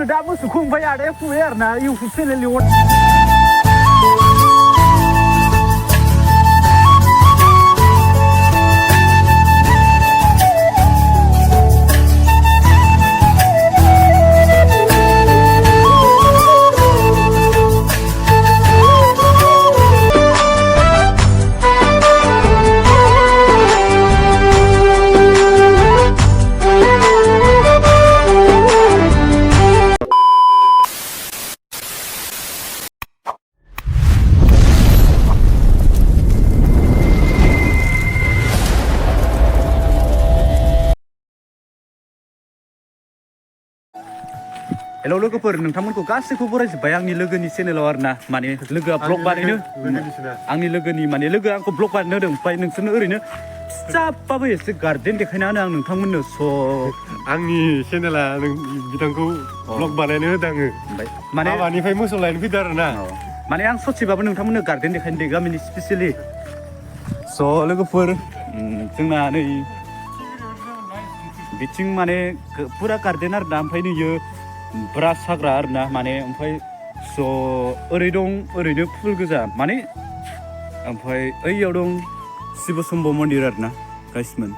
जोङो दा मोसौखौ ओमफ्राय आदाया फुबाय आरो ना इउटुब चेनेलनि हेलौ लोगोफोर नोंथांमोनखौ गासैखौबो बरायजोब्बाय आंनि लोगोनि चेनेलाव आरो ना माने लोगोआ ब्लग बानायनो आंनि लोगोनि माने लोगोआ आंखौ ब्लग बानायनो होदों ओमफ्राय नोंसोरनो ओरैनो फिसाबाबो एसे गार्डेन देखायना होनो आं नोंथांमोननो स' आंनि चेनेला बिथांखौ ब्लग बानायनो होदों आङो माने हाबानिफ्राय मोसौ लायनो फैदों आरो ना माने आं ससेबाबो नोंथांमोननो गार्डेन देखायनो दे गामिनि स्पेसियेलि स' लोगोफोर जोंना नै बिथिं माने फुरा गार्डेन आरो ना ओमफ्राय नैयो ब्रास हाग्रा आरो ना माने ओमफ्राय स' ओरै दं ओरैनो फुल गोजा माने ओमफ्राय ओइयाव दं शिब शम्भ मन्दिर आरो ना गाइसमोन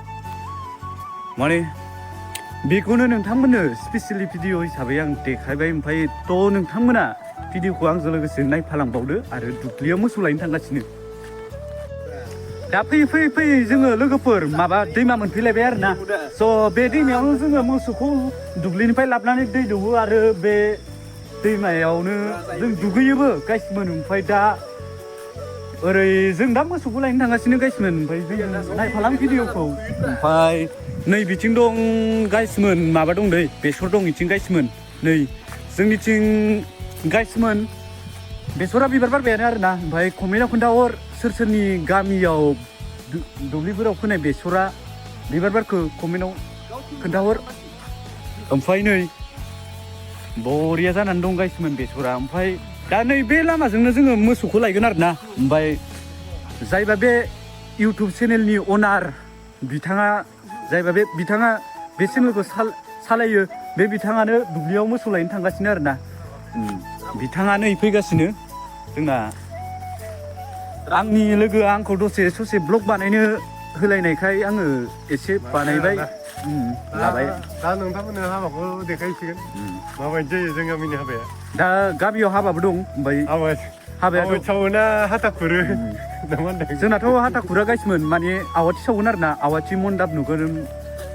माने बेखौनो नोंथांमोननो स्पेसियेलि भिडिअ हिसाबै आं देखायबाय ओमफ्राय थ' नोंथांमोना भिडिअखौ आंजों लोगोसे नायफालांबावदो आरो दुब्लियाव मोसौ लायनो थांगासिनो दा फैयै फैयै फैयै जोङो लोगोफोर माबा दैमा मोनफैलायबाय आरो ना स' बे दैमायावनो जोङो मोसौखौ दुब्लिनिफ्राय लाबोनानै दै दौवो आरो बे दैमायावनो जों दुगैयोबो गाइसमोन ओमफ्राय दा ओरै जों दा मोसौखौ लायनो थांगासिनो गाइसमोन ओमफ्राय जों नायफालां भिडिअखौ ओमफ्राय नै बिथिं दं गाइसमोन माबा दं दै बेसर दं बिथिं गाइसमोन नै जोंनिथिं गाइसमोन बेसरा बिबार बारबायानो आरो ना ओमफ्राय कमेन्टआव खोन्थाहर सोर सोरनि गामियाव दुब्लिफोराव फोनाय बेसरा बिबार बारखो कमेन्टआव खोन्थाहर ओमफ्राय नै बरिया जानानै दं गाइसमोन बेसरा ओमफ्राय दा नै बे लामाजोंनो जोङो मोसौखौ लायगोन आरो ना ओमफ्राय जायबा बे इउटुब चेनेलनि अनार बिथाङा जायबा बिथाङा बे चेनेलखौ सालायो बे बिथाङानो दुब्लियाव मोसौ लायनो थांगासिनो आरो ना बिथाङा नै फैगासिनो जोंना आंनि लोगोआ आंखौ दसे ससे ब्लग बानायनो होलायनायखाय आङो एसे बानायबाय लाबाय दा नोंथांमोननो हाबाखौ देखायसिगोन माबायदि जायो जों गामिनि हाबाया दा गामियाव हाबाबो दं ओमफ्राय हाबायाथ' सावोना हाथा खुरो जोंनाथ' हाथा खुरा गाइसमोन माने आवाथि सावगोन आरो ना आवाथि मन्दाब नुगोन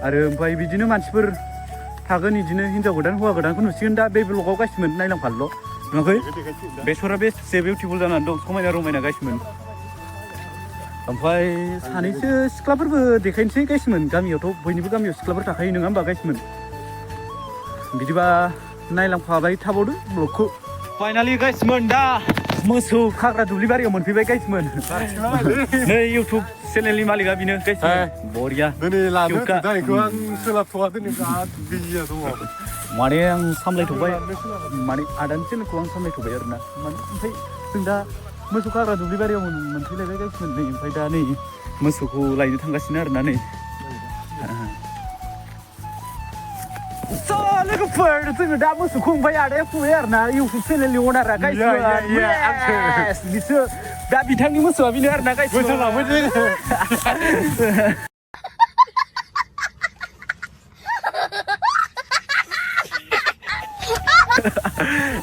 आरो ओमफ्राय बिदिनो मानसिफोर थागोन बिदिनो हिन्जाव गोदान हौवा गोदानखौ नुसिगोन दा बे ब्लगाव गाइसमोन नायलांफाल' नुवाखै बेसरा बेसे बिउटिफुल जानानै दं समायना रमायना गाइसमोन ओमफ्राय सानैसो सिख्लाफोरबो देखायनोसै गाइसमोन गामियावथ' बयनिबो गामियाव सिख्लाफोर थाखायो नङा होमबा गाइसमोन बिदिबा नायलांफाबाय थाबावदो ब्लगखौ फाइनालि गाइसमोन दा मोसौ खाग्रा दुब्लि बारियाव मोनफैबाय गाइसमोन नै इउटुब चेनेलनि मालिकआ बेनो गाइसमोन बरिया दिनै लानो दायखौ आं सोलाबथ'वा दिनै बिराद बिजिया दङ माने आं सामलायथ'बाय माने आदानि चेनेलखौ आं सामलायथ'बाय आरो ना माने ओमफ्राय जों दा मोसौ खाग्रा दुब्लि बारियाव मोनफैलायबाय गाइसमोन नै ओमफ्राय दा नै मोसौखौ लायनो थांगासिनो आरो ना नै लोगोफोर जोङो दा मोसौखौ ओमफ्राय आदाया फुबाय आरो ना इउटुब चेनेलनि अनारा गाइसमोन बिसोर दा बिथांनि मोसौआ बेनो आरो ना गाइसमोन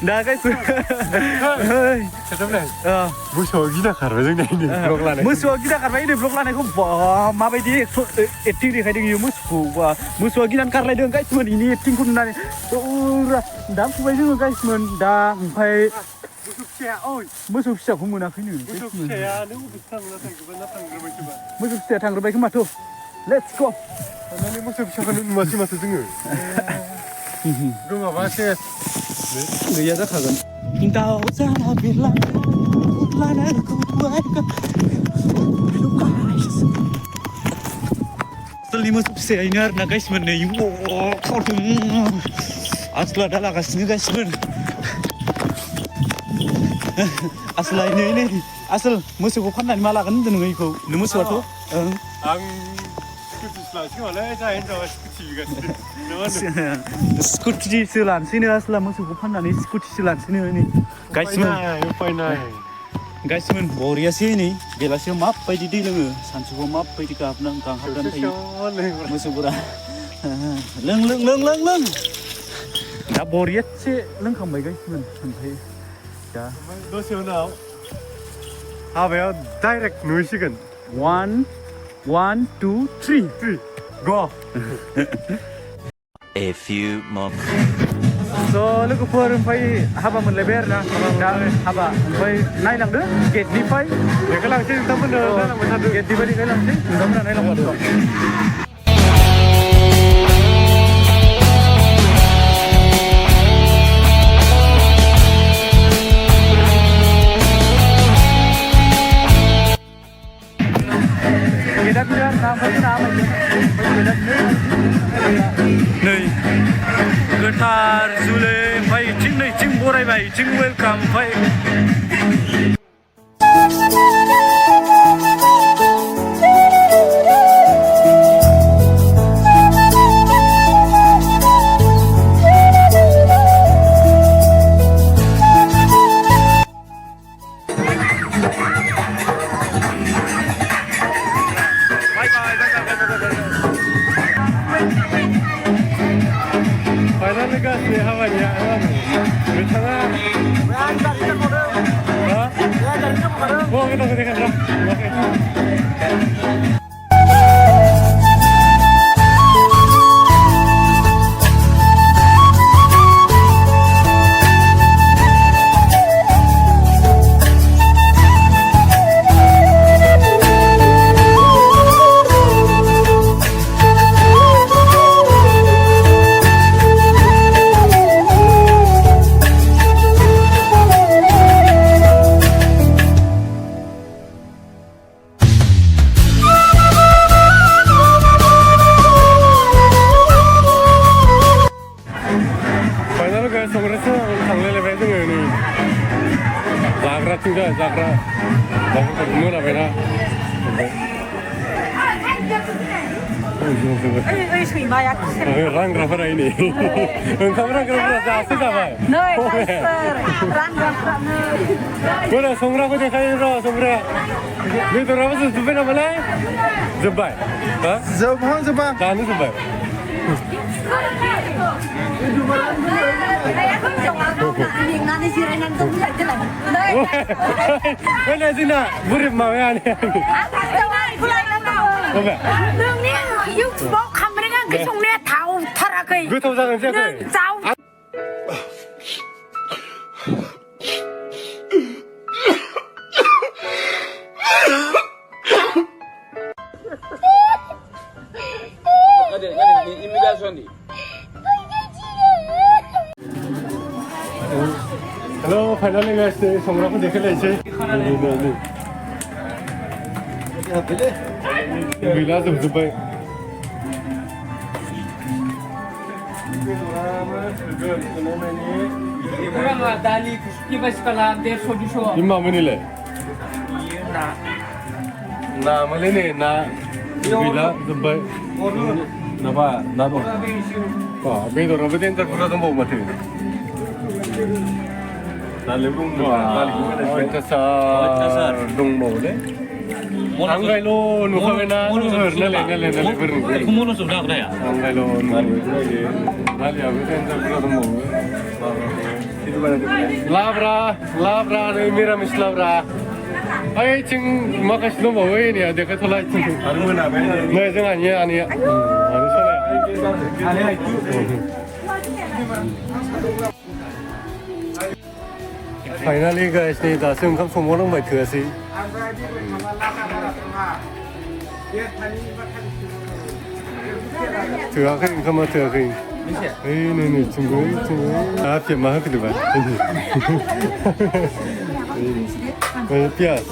दा गाइसमोन मोसौआ गिना खारबाय जोंनि ब्लग लानाय मोसौआ गिना खारबाय नै ब्लग लानायखौ माबायदि एक्टिं देखायदों इयो मोसौखौ मोसौआ गिनानै खारलायदों गाइसमोन इनि एक्टिंखौ नुनानै दा फुबाय जोङो गाइसमोन दा ओमफ्राय मोसौ फिसाखौ मोनाखैनो मोसौ फिसाया थांग्रोबाय खोमाथ' लेट्स गो मोसौ फिसाखौ नुवासै माथो जोङो गोमाबा सेस गैया जाखागोन दाउ जाना आसलनि मोसौ फिसायैनो आरो ना गाइसमोन नै आसला दा लागासिनो गाइसमोन आसलायनो नै आसल मोसौखौ फाननानै मा लागोन होनदों नोङो बेखौ मोसौआथ' आं स्कुटि लासिगोनलै जा हिनजावा स्कुटि बिगासिनो स्कुटिसो लानोसैनो आसला मोसौखौ फाननानै स्कुटिसो लानोसैनो नै गाइसमोन बरियासै नै बेलासियाव माबायदि दै लोङो सानसुआव माबायदि गांहाबनानै थायो मोसौफोरा लों लों लों लों लों दा बरियासे लोंखांबाय गाइसमोन ओमफ्राय दा दसे उनाव हाबायाव direct नुहैसिगोन 1 2 3 go A few moments. So लोगोफोर ओमफ्राय हाबा मोनलायबाय आरो ना दा हाबा ओमफ्राय नायलांदो गेटनिफ्राय देखायलांसै नोंथांमोननो नायलांबाय थादो गेटनिफ्राय देखायलांसै नोंथांमोना नायलांबाय थादो नै गोथार जुलै ओमफ्राय इथिं नैथिं बरायबाय इथिं वेलकाम ओमफ्राय फाइनालि गासै हाबानिया नोंथाङा गोदान देखायग्रा जाग्रा मोनाबायना रांग्राफोरा नै ओंखाम रांग्राफोरा दासो जाबाय बोरा संग्राखौ देखायो र' संग्राया बेदराबो जोबजोब्बाय नामालाय जोब्बाय जोबहां दानो जोब्बाय Mana sini? Burib mau ya ni. Nungni yuk bawa kamera kan kesungnya tahu terakai. Gue tahu jangan siapa. Tahu. Ada imigrasi ni. Hello, finally guys, संग्राखौ देखायलायसै गैला जोबजोब्बाय दालि खुसुखि बासिखाला 150 मामोनलाय नामालाय नै ना गैला जोब्बाय नाबा ना दं बेदराबो देन्जार बुरजा दंबावो माथो दंबावोलै आंगायल' नुखाबायना नालाय आंगायल' नालियाबो देन्जार बुरजा दंबावो लाब्रा नै मिरामिस लाब्रा ओइथिं माखासे दंबावो एनिया देखायथ'ला आरो मोनाबाय नै जोंहानिया आनैया फाइनालि गाइस नै दासो ओंखाम संबावनांबाय थोआसै थोआखै ओंखामा थोआखै ओइ नै थिंबो हाफिया मा होफैदोंबा पियास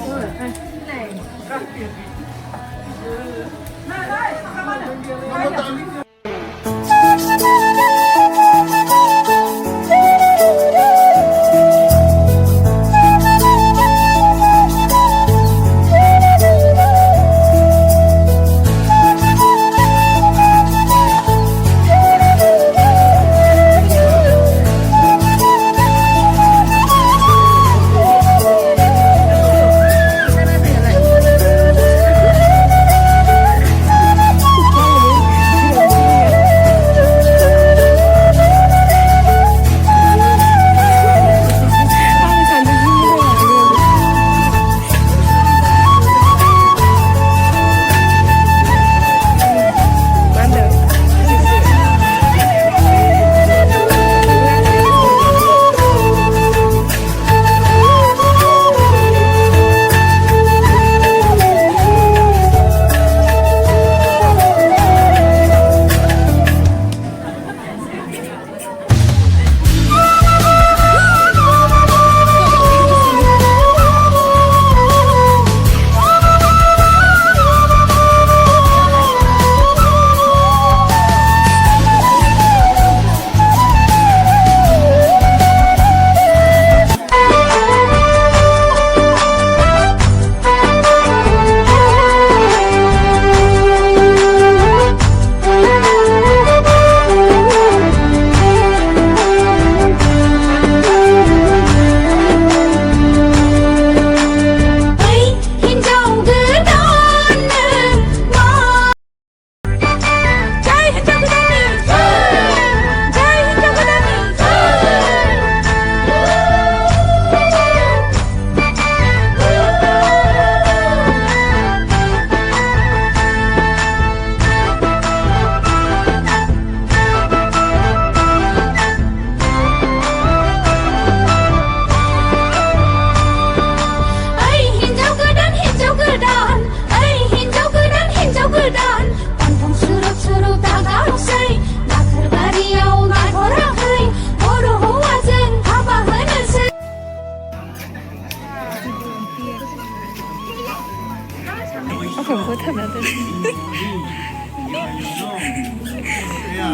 không có thật là thật.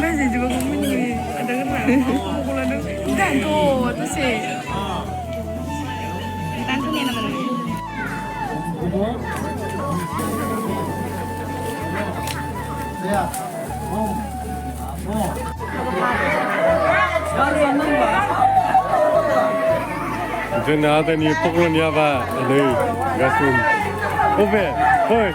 Bây giờ chúng không biết gì, ở đây là không là được. Đàn cô, tôi sẽ. Đàn cô nghe là mình. Jena tadi pukul ni apa? Ada gasun. Oke, hoi.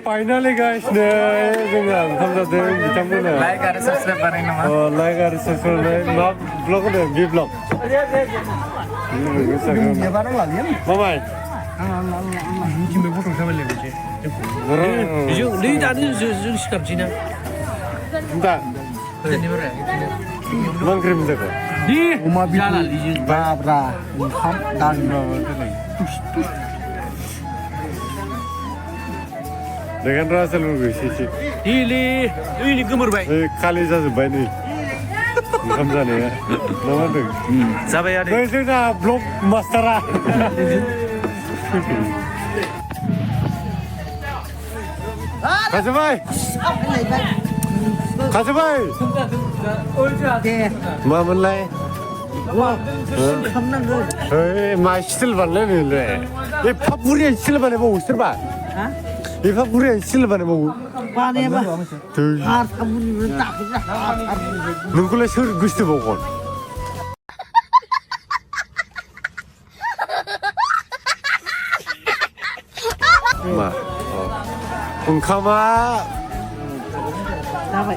Finally guys, dengan hamzah bitamuna. Like and subscribe baring nama. Oh, like and subscribe. Vlog, vlog ada, vlog. Ya barang lah liam. Mamai. Cuma foto sama lagi je. Dia tadi jung sikap Cina. Entah. Jadi berapa? Mangkrim jaga. Di. Uma Jalan bitu di. babra, ham dan ni. Dengan rasa lugu sih. Ini gemur baik. Kali saja baik ni. Hamzah ni ya. Nama tu. Siapa ya? Saya sudah vlog master. Kasih Kasih bay. Maman lai. Hei, masih silvan ni le. Ini papuri silvan ni bagus silvan. Ini papuri silvan ni bagus. Mana apa? Tuh. Kamu ni tak pernah. Nunggu sur gusti bagus. Ma. Ungkama. Apa?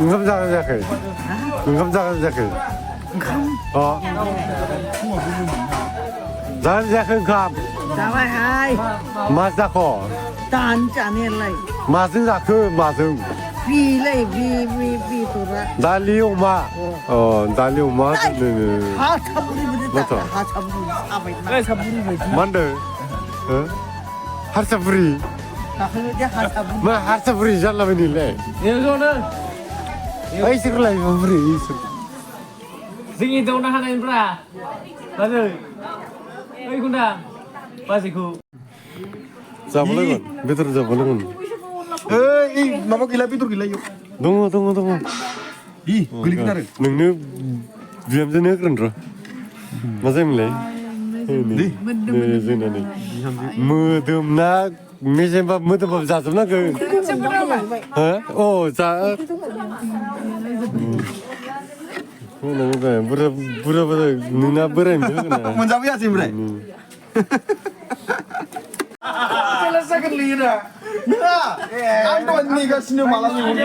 ungkam jangan jaga. ungkam jangan jaga. Oh. Jangan jaga ungkam. Apa hai? Mas jago. Tan jane lai. Masin jaga masung. Bi lai bi tu lah. Dali uma. Oh, dali uma. Ha saburi betul. Ha saburi. Apa? Saburi betul. Mana? Har saburi. Kalau dia ha saburi. Ma har saburi jalan ini le. Ini zona. Ai sih kalau saburi. Sini tu nak hanain pera. Pasal. Oi kunda. Pasiku. Zabalan. Betul zabalan. Mama gila pitur gila yuk. Tunggu. Ih, geli kita re. Nunggu diam je nak kan roh. Masih mulai. Ini. Sini ni. Mudum nak. Mesin bab mudum bab jatuh nak ke? Hah? Oh, jat. Mana ni ber? Bura nuna beren tu kan? Menjawab ya sih bre. Selesai kan lira. Nah, ando ni kat sini malam ni.